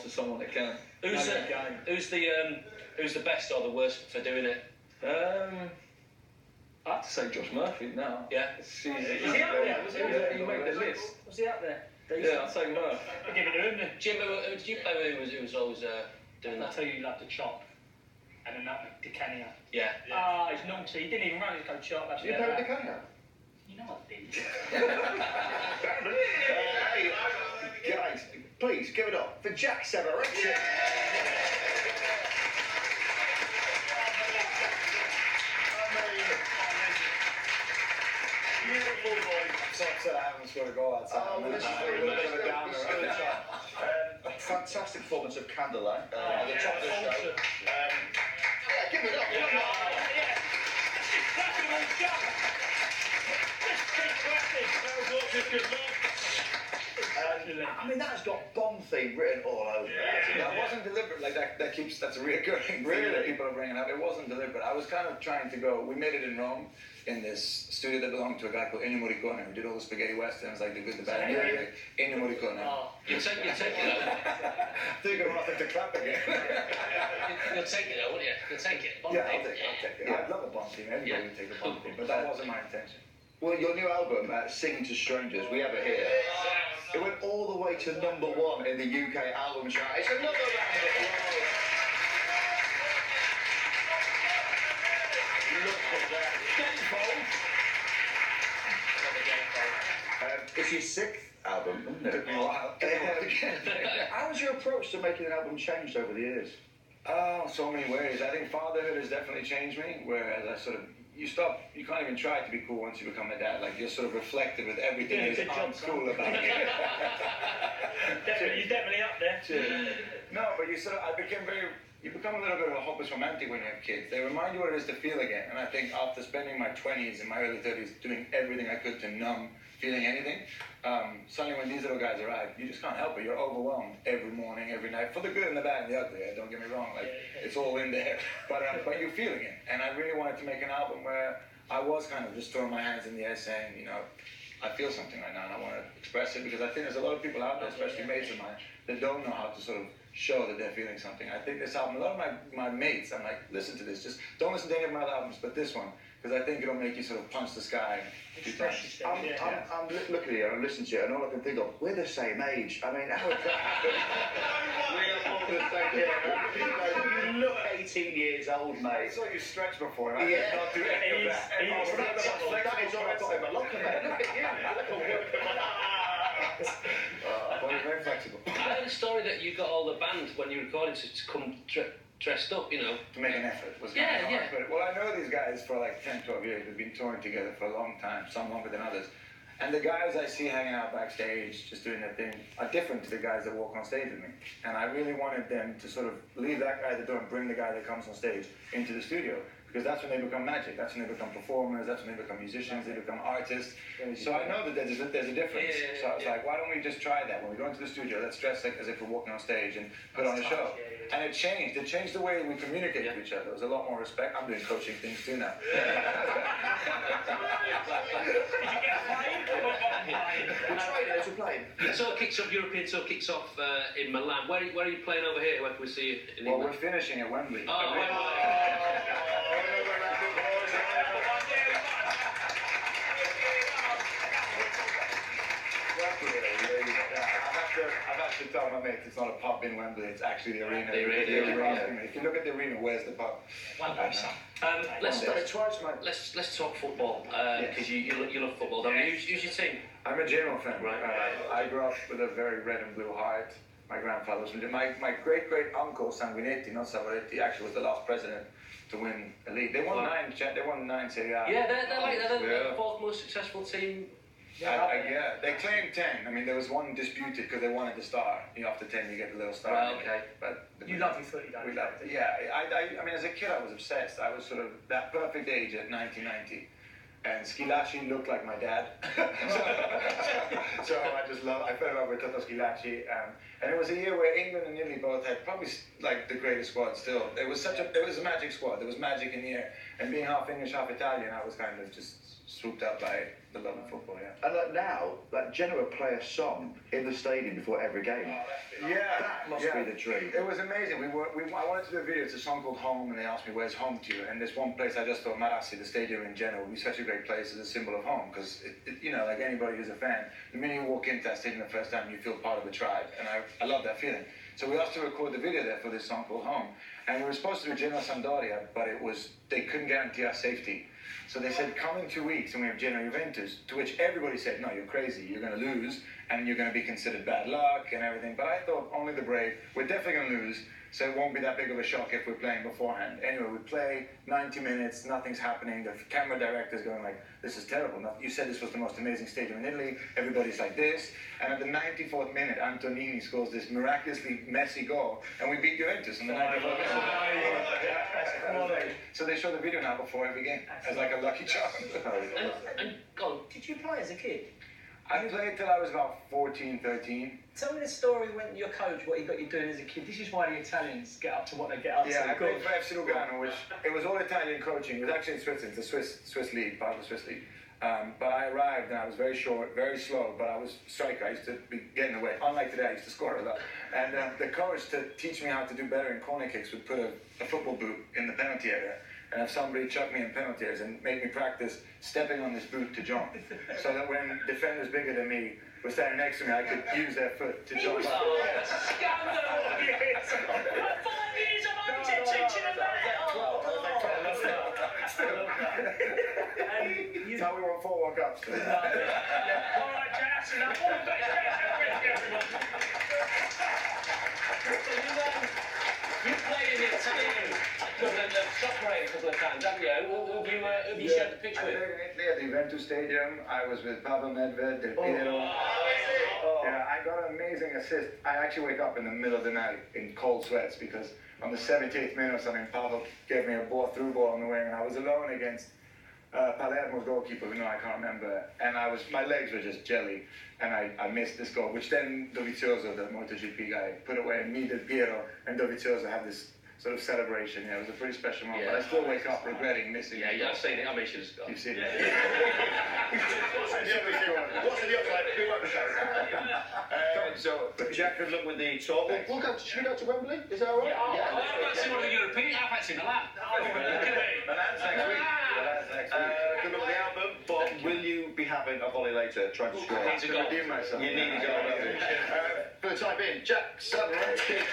else is someone that can. Who's the best or the worst for doing it? I have to say Josh Murphy now. Yeah. Was he up there? Yeah, he made the list. Was he up there? Yeah, I'd say Murph. I'll give it to him then. Jim, who did you play with who was always doing that? I'll tell you, he loved the chop. And the nutmeg, Dicania. Yeah. Ah, he's naughty. He didn't even run his coach chop. You play with Dicania? You know what I did. Hey, guys, please give it up for Jack Savoretti. Beautiful boy. So upset I haven't scored a goal outside. Oh, this is a little bit of a downer. Fantastic performance of Candlelight at the top of the show. Yeah, give it up. Yeah. That's a good shot. Just keep practicing. That was all just good luck. I mean, that's got Bond theme written all over it. That wasn't deliberate. Like that's a reoccurring thing that people are bringing up. It wasn't deliberate. I was kind of trying to go. We made it in Rome in this studio that belonged to a guy called Ennio Morricone, who did all the spaghetti westerns, like The Good, the Bad, and the Ugly. Ennio Morricone. Oh, you take it out. I think I'm nothing to clap again. You'll take it out, won't you? You'll take it. Yeah, I'll take it. I'd love a Bond theme. Everybody would take a Bond theme, but that wasn't my intention. Well, your new album, Singing to Strangers, we have it here. It went all the way to #1 in the UK album chart. It's another round of applause. Look at that. It's your 6th album, isn't it? Took me a while. How has your approach to making an album changed over the years? Oh, so many ways. I think fatherhood has definitely changed me, whereas I sort of, you can't even try to be cool once you become a dad. Like, you're sort of reflected with everything that is uncool about you. You're definitely up there. No, but you become a little bit of a hopeless romantic when you have kids. They remind you what it is to feel again. And I think after spending my 20s and my early 30s doing everything I could to numb feeling anything, suddenly when these little guys arrive, you just can't help it. You're overwhelmed every morning, every night, for the good and the bad and the ugly. Don't get me wrong, like it's all in there. But you're feeling it. And I really wanted to make an album where I was kind of just throwing my hands in the air saying, you know, I feel something right now and I want to express it, because I think there's a lot of people out there, especially mates of mine, that don't know how to sort of show that they're feeling something. I think this album, a lot of my mates, I'm like, listen to this, just don't listen to any of my other albums, but this one, because I think it'll make you sort of punch the sky. I'm looking at you and listening to you, and all I can think of, we're the same age. I mean, how would that happen? We are all the same age. You look 18 years old, mate. I saw you stretch before, I yeah. did not do any of that. That is all I've got in my locker, mate. Look at you. I'm very flexible. I heard a story that you got all the band when you recorded to come dressed up, you know. To make an effort was kind of hard. But, well, I know these guys for like 10, 12 years. We've been touring together for a long time, some longer than others. And the guys I see hanging out backstage, just doing their thing, are different to the guys that walk on stage with me. And I really wanted them to sort of leave that guy at the door and bring the guy that comes on stage into the studio. Because that's when they become magic. That's when they become performers. That's when they become musicians. They become artists. So I know that there's a difference. So I was like, why don't we just try that? When we go into the studio, let's dress like as if we're walking on stage and put on a show. And it changed. It changed the way we communicate with each other. There was a lot more respect. I'm doing coaching things too now. We're playing. The tour kicks off, European tour kicks off in Milan. Where are you playing over here? Where can we see you in England? Well, we're finishing at Wembley. Oh, I've actually told my mates it's not a pub in Wembley, it's actually the arena. The arena. If you look at the arena, where's the pub? Let's talk football, because you love football, don't you? Who's your team? I'm a Genoa fan. Right. I grew up with a very red and blue heart. My grandfather was my great uncle Sanguinetti, not Savoretti, actually was the last president to win a league. They won nine Serie A. Yeah, they're the fourth most successful team. Yeah, they claimed 10. I mean, there was one disputed because they wanted the star. After 10, you get the little star. Right, okay. But you love your footy, don't you? Yeah, I mean, as a kid, I was obsessed. I was sort of that perfect age at 1990. And Schillaci looked like my dad. so I fell in love with Toto Schillaci. And it was a year where England and Italy both had probably like the greatest squad still. It was a magic squad. There was magic in the air. And being half English, half Italian, I was kind of just swooped up by the love of football, yeah. And like now, like Genoa play a song in the stadium before every game. Yeah, That must be the dream. It was amazing. I wanted to do a video. It's a song called Home, and they asked me, where's home to you? And this one place I just thought, Marassi, the stadium in Genoa, would be such a great place as a symbol of home, because, you know, like anybody who's a fan, the minute you walk into that stadium the first time, you feel part of the tribe, and I love that feeling. So we asked to record the video there for this song called Home, and we were supposed to do Genoa Sampdoria, but they couldn't guarantee our safety. So they said, come in 2 weeks and we have Genoa Juventus, to which everybody said, no, you're crazy, you're going to lose, and you're going to be considered bad luck and everything. But I thought, only the brave, we're definitely going to lose, so it won't be that big of a shock if we're playing beforehand. Anyway, we play 90 minutes, nothing's happening, the camera director's going like, this is terrible. You said this was the most amazing stadium in Italy, everybody's like this, and at the 94th minute, Antonini scores this miraculously messy goal, and we beat Juventus in the 94th minute. So they show the video now before every game, as like a lucky charm. And go on, did you play as a kid? I played till I was about 14, 13. Tell me the story when your coach, what he got you doing as a kid. This is why the Italians get up to what they get up to. Yeah, I played for FC Lugano, which it was all Italian coaching. It was actually in Switzerland, the Swiss league, part of the Swiss league. But I arrived and I was very short, very slow, but I was striker. I used to be getting away. Unlike today, I used to score a lot. And the coach, to teach me how to do better in corner kicks, would put a football boot in the penalty area and have somebody chuck me in penalty areas and make me practice stepping on this boot to jump. So that when defenders bigger than me were standing next to me, I could use their foot to jump. Scandal! 5 years of object teaching him that! That's how we won 4 World Cups. All right, Jack, that's enough. All the best. You played in the Italian equivalent of Savoretti a couple of times, haven't you? Who have you shared the pitch with? I played in Italy at the Juventus Stadium. I was with Pavel Nedved, Del Piero. Yeah, I got an amazing assist. I actually wake up in the middle of the night in cold sweats because on the 78th minute or something, Pavel gave me a through ball on the wing, and I was alone against Palermo's goalkeeper, who I can't remember, and my legs were just jelly, and I missed this goal, which then Dovizioso, the MotoGP guy, put away, and me, Del Piero, and Dovizioso had this sort of celebration. Yeah, it was a pretty special moment, but I still wake up regretting missing it. Yeah, I've seen it. I mean, she was. You've seen it. What's in the upside? Who won't be So, Jack, good luck with the tour. Should we go to Wembley? Is that all right? Yeah, I've seen one of the European. I've had seen a lot. That's next week. Good luck with the album, but will you be having a volley later trying to score? I need to go. Redeem myself. You need to go. For the time being, Jack Savoretti.